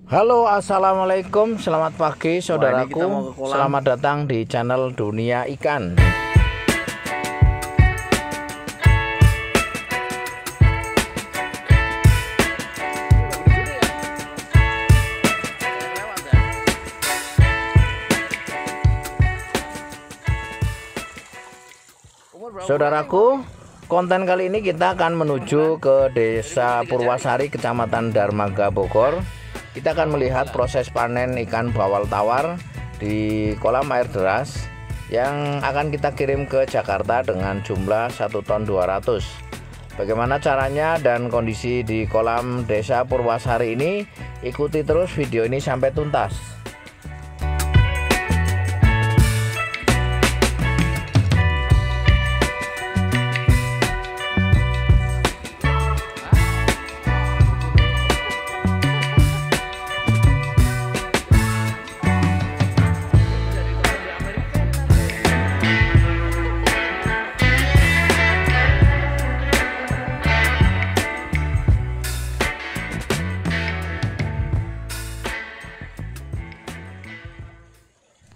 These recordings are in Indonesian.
Halo, assalamualaikum, selamat pagi saudaraku. Selamat datang di channel Dunia Ikan. Saudaraku, konten kali ini kita akan menuju ke Desa Purwasari, Kecamatan Darmaga, Bogor. Kita akan melihat proses panen ikan bawal tawar di kolam air deras yang akan kita kirim ke Jakarta dengan jumlah 1 ton 200. Bagaimana caranya dan kondisi di kolam Desa Purwasari ini? Ikuti terus video ini sampai tuntas.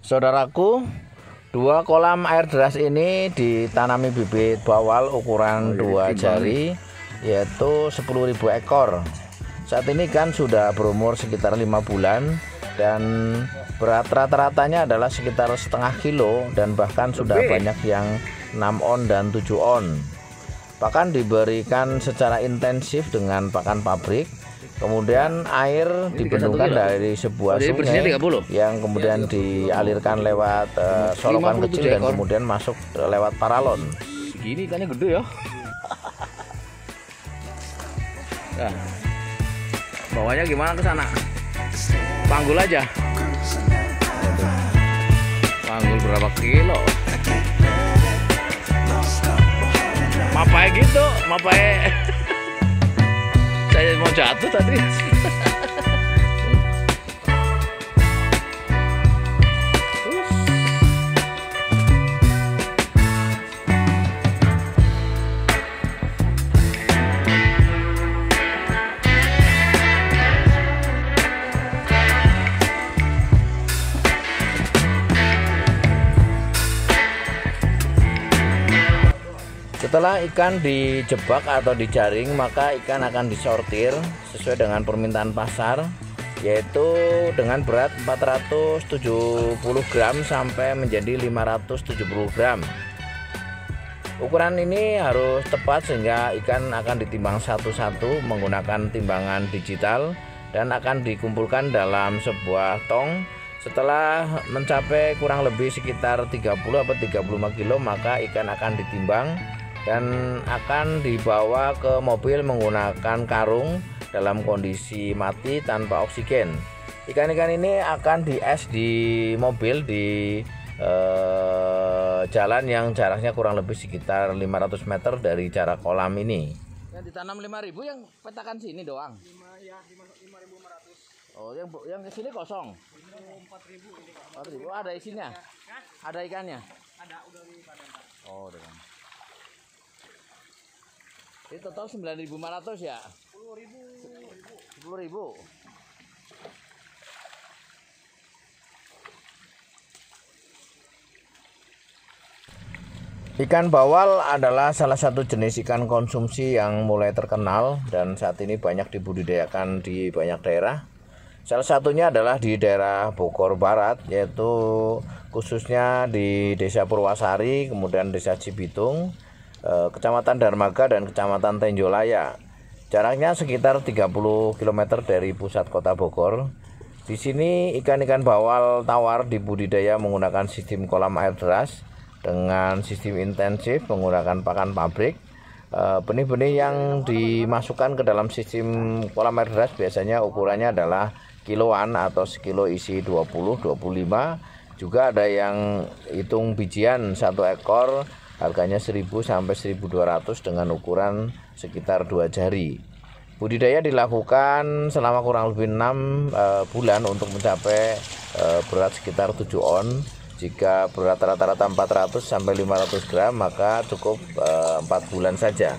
Saudaraku, 2 kolam air deras ini ditanami bibit bawal ukuran 2 jari, yaitu 10.000 ekor. Saat ini kan sudah berumur sekitar 5 bulan dan berat rata-ratanya adalah sekitar setengah kilo, dan bahkan sudah banyak yang 6 on dan 7 on. Bahkan diberikan secara intensif dengan pakan pabrik. Kemudian air dibendungkan dari sebuah sungai yang kemudian dialirkan lewat sorokan kecil dan kemudian masuk lewat paralon. Segini ikannya gede ya. Nah, bawahnya gimana ke sana? Panggul aja. Panggul berapa kilo? Mapai gitu, mapai. Saya mau jatuh tadi. Setelah ikan dijebak atau dijaring, maka ikan akan disortir sesuai dengan permintaan pasar, yaitu dengan berat 470 gram sampai menjadi 570 gram. Ukuran ini harus tepat sehingga ikan akan ditimbang satu-satu menggunakan timbangan digital dan akan dikumpulkan dalam sebuah tong. Setelah mencapai kurang lebih sekitar 30 atau 35 kilo, maka ikan akan ditimbang dan akan dibawa ke mobil menggunakan karung dalam kondisi mati tanpa oksigen. Ikan-ikan ini akan dies di mobil di jalan yang jaraknya kurang lebih sekitar 500 meter dari jarak kolam ini. Yang ditanam 5.000 yang petakan sini doang. 5.500. Oh, yang ke sini kosong. 4.000 ini. 4.000. Oh, ada isinya. Ada ikannya. Ada, udah dipanen. Oh, udah. Ini total 9.500 ya? 10.000. Ikan bawal adalah salah satu jenis ikan konsumsi yang mulai terkenal dan saat ini banyak dibudidayakan di banyak daerah. Salah satunya adalah di daerah Bogor Barat, yaitu khususnya di Desa Purwasari, kemudian Desa Cibitung, Kecamatan Darmaga dan Kecamatan Tenjolaya. Jaraknya sekitar 30 km dari pusat kota Bogor. Di sini ikan-ikan bawal tawar dibudidaya menggunakan sistem kolam air deras dengan sistem intensif menggunakan pakan pabrik. Benih-benih yang dimasukkan ke dalam sistem kolam air deras biasanya ukurannya adalah kiloan atau sekilo isi 20-25. Juga ada yang hitung bijian 1 ekor, harganya 1.000 sampai 1.200 dengan ukuran sekitar 2 jari. Budidaya dilakukan selama kurang lebih 6 bulan untuk mencapai berat sekitar 7 on. Jika berat rata-rata 400 sampai 500 gram, maka cukup 4 bulan saja.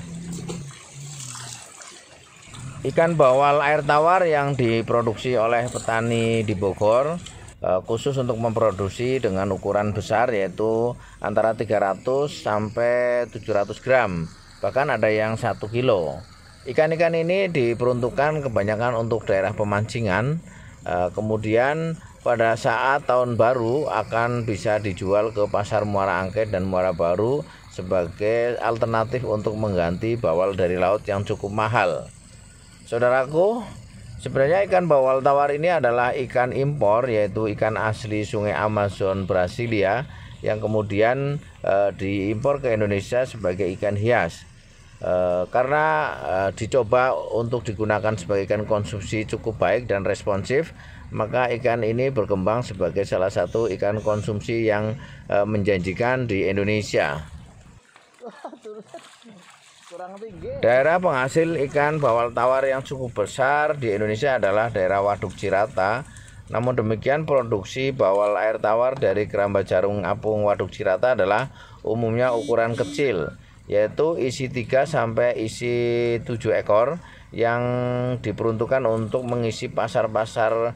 Ikan bawal air tawar yang diproduksi oleh petani di Bogor khusus untuk memproduksi dengan ukuran besar, yaitu antara 300 sampai 700 gram, bahkan ada yang 1 kilo. Ikan-ikan ini diperuntukkan kebanyakan untuk daerah pemancingan, kemudian pada saat tahun baru akan bisa dijual ke pasar Muara Angke dan Muara Baru sebagai alternatif untuk mengganti bawal dari laut yang cukup mahal. Saudaraku, sebenarnya ikan bawal tawar ini adalah ikan impor, yaitu ikan asli Sungai Amazon Brasilia yang kemudian diimpor ke Indonesia sebagai ikan hias. Karena dicoba untuk digunakan sebagai ikan konsumsi cukup baik dan responsif, maka ikan ini berkembang sebagai salah satu ikan konsumsi yang menjanjikan di Indonesia. Daerah penghasil ikan bawal tawar yang cukup besar di Indonesia adalah daerah Waduk Cirata. Namun demikian, produksi bawal air tawar dari Keramba Jarung Apung Waduk Cirata adalah umumnya ukuran kecil, yaitu isi 3 sampai isi 7 ekor yang diperuntukkan untuk mengisi pasar-pasar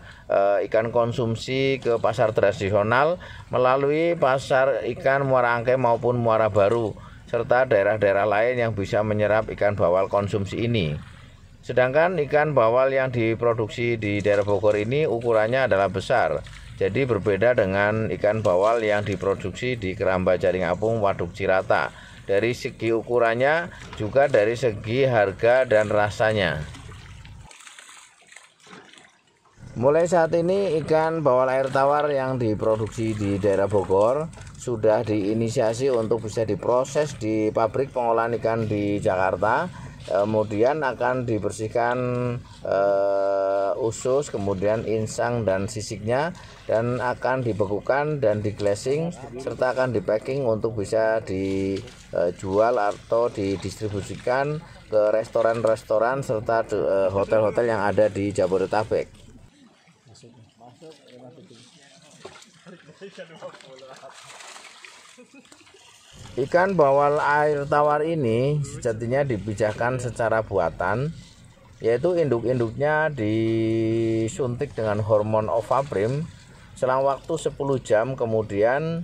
ikan konsumsi ke pasar tradisional melalui pasar ikan Muara Angke maupun Muara Baru, serta daerah-daerah lain yang bisa menyerap ikan bawal konsumsi ini. Sedangkan ikan bawal yang diproduksi di daerah Bogor ini ukurannya adalah besar, jadi berbeda dengan ikan bawal yang diproduksi di Keramba Jaring Apung Waduk Cirata. Dari segi ukurannya, juga dari segi harga dan rasanya. Mulai saat ini ikan bawal air tawar yang diproduksi di daerah Bogor sudah diinisiasi untuk bisa diproses di pabrik pengolahan ikan di Jakarta. Kemudian akan dibersihkan usus, kemudian insang dan sisiknya, dan akan dibekukan dan diglazing, serta akan dipacking untuk bisa dijual atau didistribusikan ke restoran-restoran serta hotel-hotel yang ada di Jabodetabek. Ikan bawal air tawar ini sejatinya dipijahkan secara buatan, yaitu induk-induknya disuntik dengan hormon ovaprim selang waktu 10 jam. Kemudian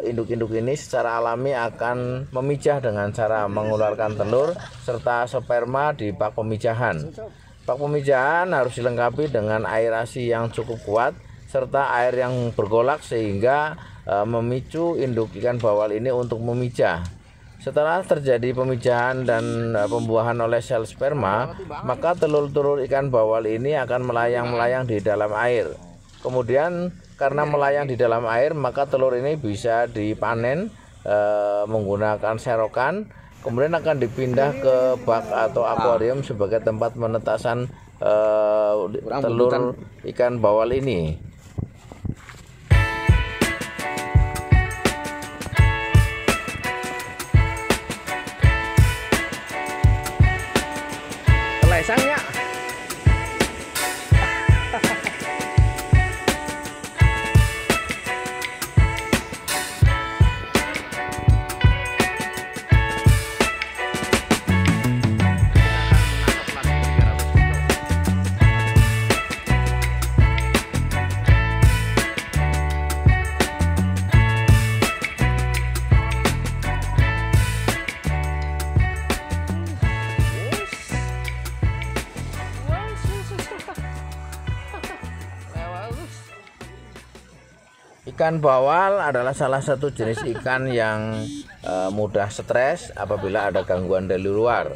induk-induk ini secara alami akan memijah dengan cara mengeluarkan telur serta sperma di bak pemijahan. Bak pemijahan harus dilengkapi dengan aerasi yang cukup kuat serta air yang bergolak sehingga memicu induk ikan bawal ini untuk memijah. Setelah terjadi pemijahan dan pembuahan oleh sel sperma, maka telur-telur ikan bawal ini akan melayang-melayang di dalam air. Kemudian karena melayang di dalam air, maka telur ini bisa dipanen menggunakan serokan. Kemudian akan dipindah ke bak atau akuarium sebagai tempat penetasan telur ikan bawal ini. Lesangnya ikan bawal adalah salah satu jenis ikan yang mudah stres apabila ada gangguan dari luar.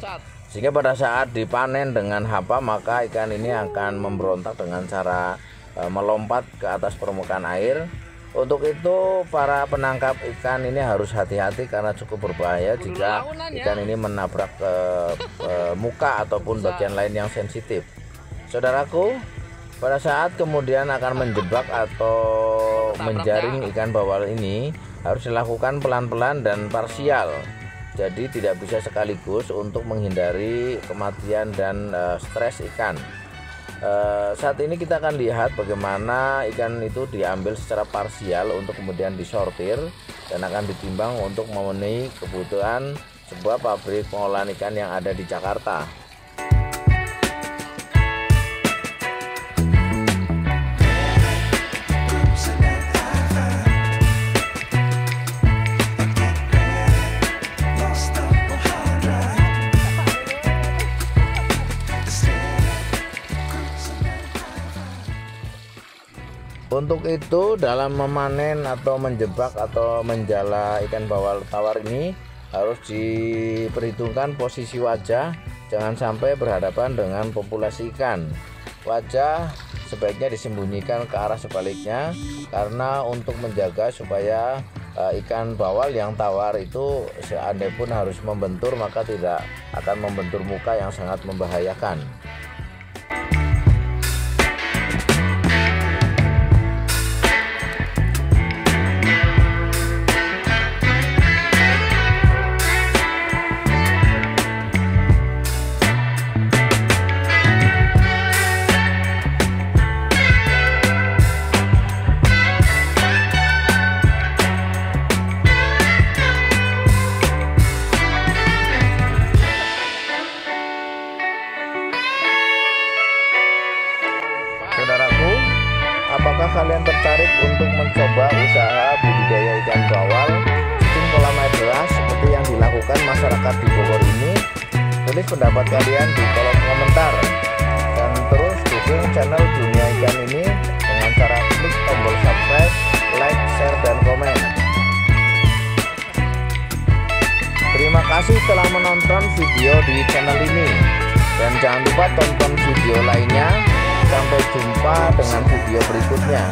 Sehingga pada saat dipanen dengan hapa, maka ikan ini akan memberontak dengan cara melompat ke atas permukaan air. Untuk itu para penangkap ikan ini harus hati-hati karena cukup berbahaya jika ikan ini menabrak muka ataupun bagian lain yang sensitif. Saudaraku, pada saat kemudian akan menjebak atau menjaring ikan bawal ini harus dilakukan pelan-pelan dan parsial. Jadi tidak bisa sekaligus untuk menghindari kematian dan stres ikan. Saat ini kita akan lihat bagaimana ikan itu diambil secara parsial untuk kemudian disortir dan akan ditimbang untuk memenuhi kebutuhan sebuah pabrik pengolahan ikan yang ada di Jakarta. Untuk itu dalam memanen atau menjebak atau menjala ikan bawal tawar ini harus diperhitungkan posisi wajah, jangan sampai berhadapan dengan populasi ikan. Wajah sebaiknya disembunyikan ke arah sebaliknya karena untuk menjaga supaya ikan bawal yang tawar itu seandainya pun harus membentur maka tidak akan membentur muka yang sangat membahayakan. Saudaraku, apakah kalian tertarik untuk mencoba usaha budidaya ikan bawal sistem kolam air gelas seperti yang dilakukan masyarakat di Bogor ini? Tulis pendapat kalian di kolom komentar dan terus dukung channel Dunia Ikan ini dengan cara klik tombol subscribe, like, share, dan komen. Terima kasih telah menonton video di channel ini dan jangan lupa tonton video lainnya. Sampai jumpa dengan video berikutnya.